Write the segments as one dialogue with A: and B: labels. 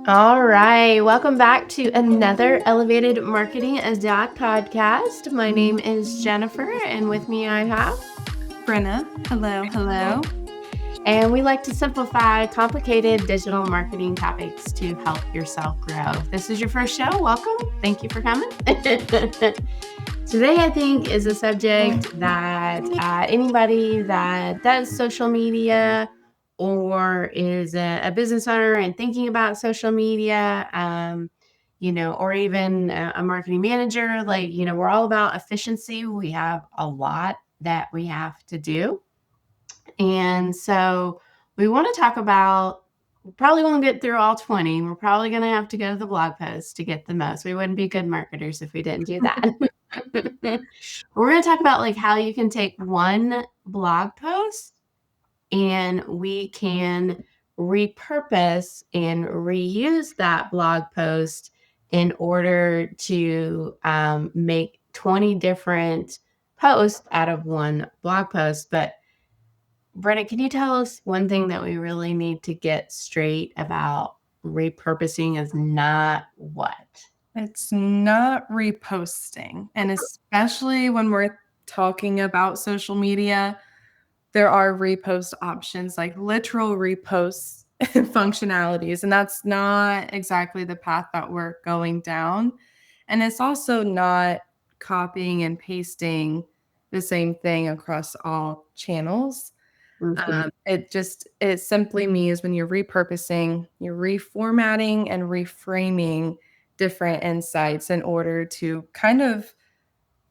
A: All right, welcome back to another Elevated Marketing Doc podcast. My name is Jennifer, and with me I have
B: Brenna. Hello.
A: And we like to simplify complicated digital marketing topics to help yourself grow. If this is your first show, welcome. Thank you for coming. Today, I think, is a subject that anybody that does social media or is a business owner and thinking about social media, or even a marketing manager, we're all about efficiency. We have a lot that we have to do. And so we want to talk about, we probably won't get through all 20. We're probably going to have to go to the blog post to get the most. We wouldn't be good marketers if we didn't do that. We're going to talk about like how you can take one blog post and we can repurpose and reuse that blog post in order to make 20 different posts out of one blog post. But Brenna, can you tell us one thing that we really need to get straight about repurposing is not what?
B: It's not reposting. And especially when we're talking about social media, there are repost options, like literal repost functionalities. And that's not exactly the path that we're going down. And it's also not copying and pasting the same thing across all channels. It simply means when you're repurposing, you're reformatting and reframing different insights in order to kind of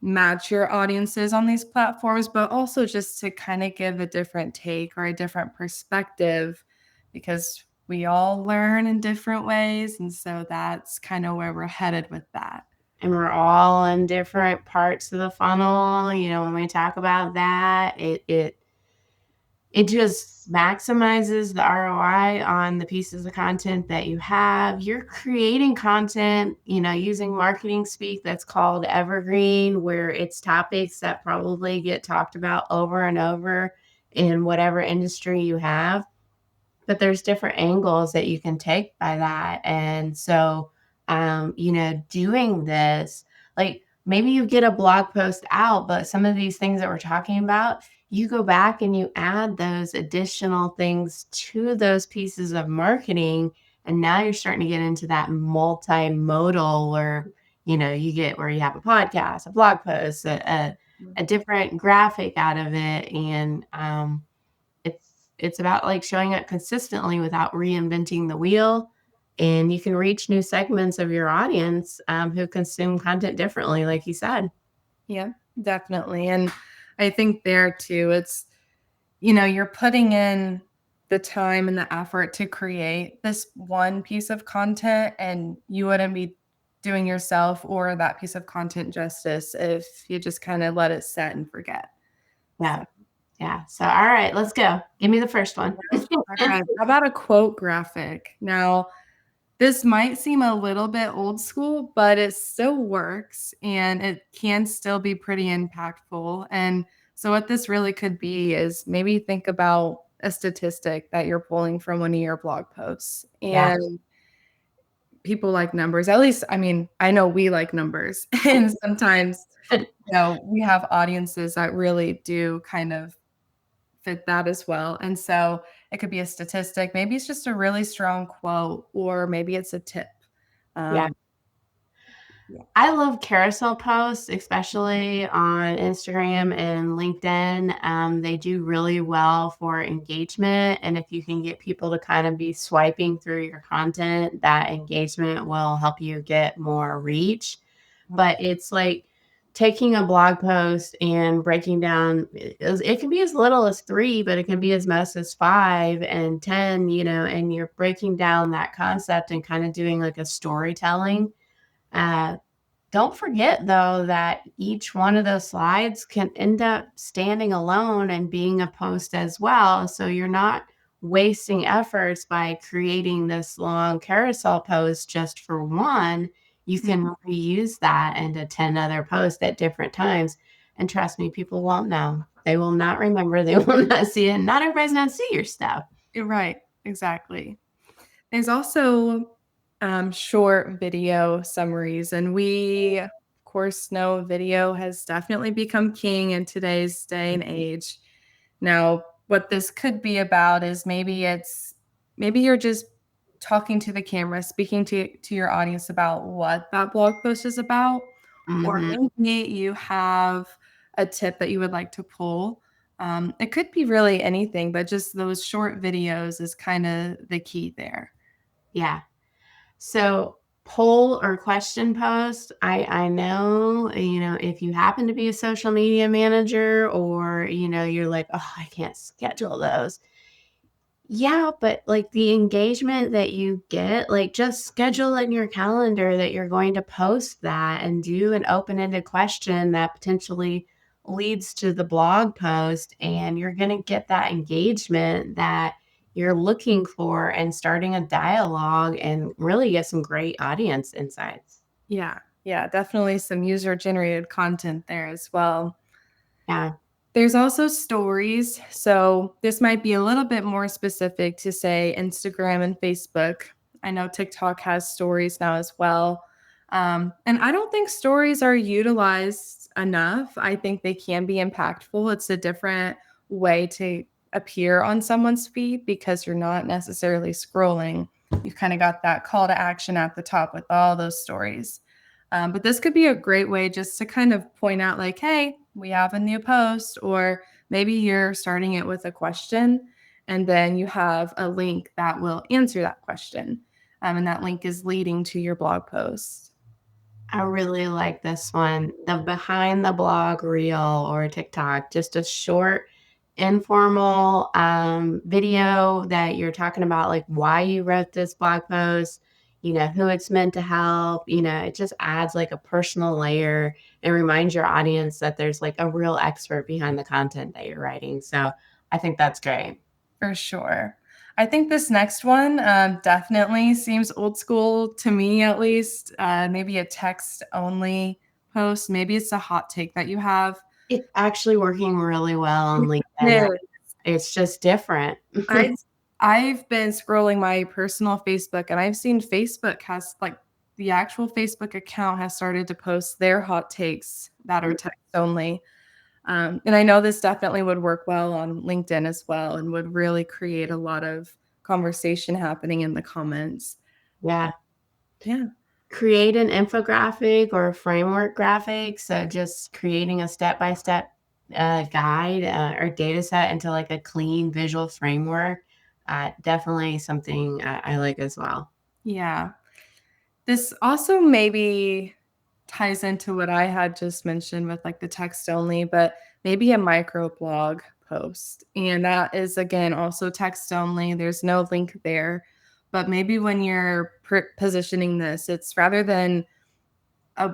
B: match your audiences on these platforms, but also just to kind of give a different take or a different perspective, because we all learn in different ways. And so that's kind of where we're headed with that.
A: And we're all in different parts of the funnel. When we talk about that, it just maximizes the ROI on the pieces of content that you have. You're creating content, using marketing speak that's called evergreen, where it's topics that probably get talked about over and over in whatever industry you have. But there's different angles that you can take by that. And so, doing this, like maybe you get a blog post out, but some of these things that we're talking about, you go back and you add those additional things to those pieces of marketing. And now you're starting to get into that multimodal where, you get where you have a podcast, a blog post, a different graphic out of it. And it's about like showing up consistently without reinventing the wheel. And you can reach new segments of your audience who consume content differently, like you said.
B: Yeah, definitely. And I think there too, it's, you're putting in the time and the effort to create this one piece of content, and you wouldn't be doing yourself or that piece of content justice if you just kind of let it set and forget.
A: Yeah. Yeah. So, all right, let's go. Give me the first one.
B: Okay. How about a quote graphic? Now, this might seem a little bit old school, but it still works and it can still be pretty impactful. And so what this really could be is maybe think about a statistic that you're pulling from one of your blog posts.
A: Yeah.
B: And people like numbers. At least, I mean, I know we like numbers. And sometimes, we have audiences that really do kind of fit that as well. And so it could be a statistic. Maybe it's just a really strong quote, or maybe it's a tip.
A: Yeah. I love carousel posts, especially on Instagram and LinkedIn. They do really well for engagement. And if you can get people to kind of be swiping through your content, that engagement will help you get more reach. But it's like taking a blog post and breaking down, it can be as little as 3, but it can be as much as 5 and 10, and you're breaking down that concept and kind of doing like a storytelling. Don't forget, though, that each one of those slides can end up standing alone and being a post as well. So you're not wasting efforts by creating this long carousel post just for one. You can reuse that into 10 other posts at different times. And trust me, people won't know. They will not remember. They will not see it. Not everybody's going to see your stuff.
B: Right. Exactly. There's also short video summaries. And we, of course, know video has definitely become king in today's day and age. Now, what this could be about is maybe you're just talking to the camera, speaking to your audience about what that blog post is about, or
A: Mhm.
B: maybe you have a tip that you would like to pull. It could be really anything, but just those short videos is kind of the key there.
A: Yeah. So, poll or question post, I know, if you happen to be a social media manager or, you're like, "Oh, I can't schedule those." Yeah, but, like, the engagement that you get, like, just schedule in your calendar that you're going to post that and do an open-ended question that potentially leads to the blog post, and you're gonna get that engagement that you're looking for and starting a dialogue and really get some great audience insights.
B: Yeah, yeah, definitely some user generated content there as well.
A: Yeah.
B: There's also stories. So this might be a little bit more specific to say Instagram and Facebook. I know TikTok has stories now as well. And I don't think stories are utilized enough. I think they can be impactful. It's a different way to appear on someone's feed because you're not necessarily scrolling. You've kind of got that call to action at the top with all those stories. But this could be a great way just to kind of point out, like, hey, we have a new post, or maybe you're starting it with a question and then you have a link that will answer that question. And that link is leading to your blog post.
A: I really like this one, the behind the blog reel or TikTok, just a short, informal video that you're talking about, like why you wrote this blog post, who it's meant to help. It just adds like a personal layer and reminds your audience that there's like a real expert behind the content that you're writing. So I think that's great.
B: For sure. I think this next one definitely seems old school to me, at least. Maybe a text only post. Maybe it's a hot take that you have.
A: It's actually working really well on LinkedIn
B: Yeah.
A: right now. It's just different.
B: I I've been scrolling my personal Facebook and I've seen Facebook has like the actual Facebook account has started to post their hot takes that are text only. And I know this definitely would work well on LinkedIn as well and would really create a lot of conversation happening in the comments.
A: Yeah.
B: Yeah.
A: Create an infographic or a framework graphic. So just creating a step-by-step guide or data set into like a clean visual framework. Definitely something I like as well.
B: Yeah. This also maybe ties into what I had just mentioned with like the text only, but maybe a micro blog post. And that is again also text only. There's no link there. But maybe when you're positioning this, it's rather than a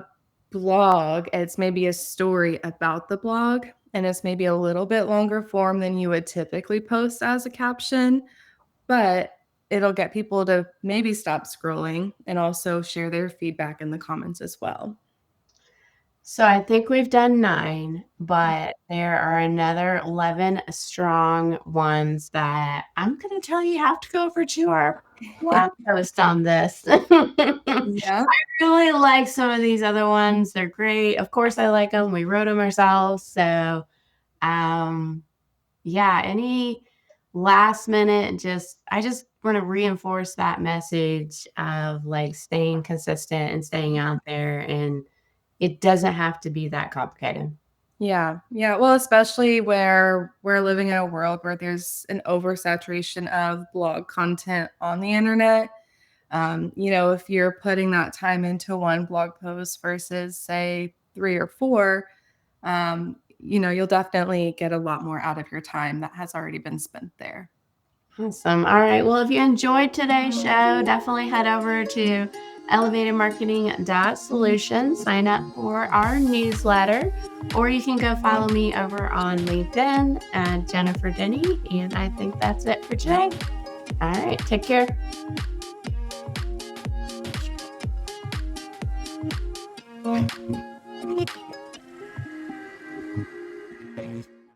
B: blog, it's maybe a story about the blog. And it's maybe a little bit longer form than you would typically post as a caption, but it'll get people to maybe stop scrolling and also share their feedback in the comments as well.
A: So I think we've done 9, but there are another 11 strong ones that I'm going to tell you have to go over to our blog post on this. I
B: Yeah.
A: really like some of these other ones. They're great. Of course, I like them. We wrote them ourselves. So, um, yeah, any last minute, I just want to reinforce that message of like staying consistent and staying out there. And it doesn't have to be that complicated.
B: Yeah. Yeah. Well, especially where we're living in a world where there's an oversaturation of blog content on the internet. If you're putting that time into one blog post versus, say, three or four, you'll definitely get a lot more out of your time that has already been spent there.
A: Awesome. All right. Well, if you enjoyed today's show, definitely head over to elevatedmarketing.solutions, sign up for our newsletter, or you can go follow me over on LinkedIn at Jennifer Denny. And I think that's it for today. All right. Take care.
B: Cool.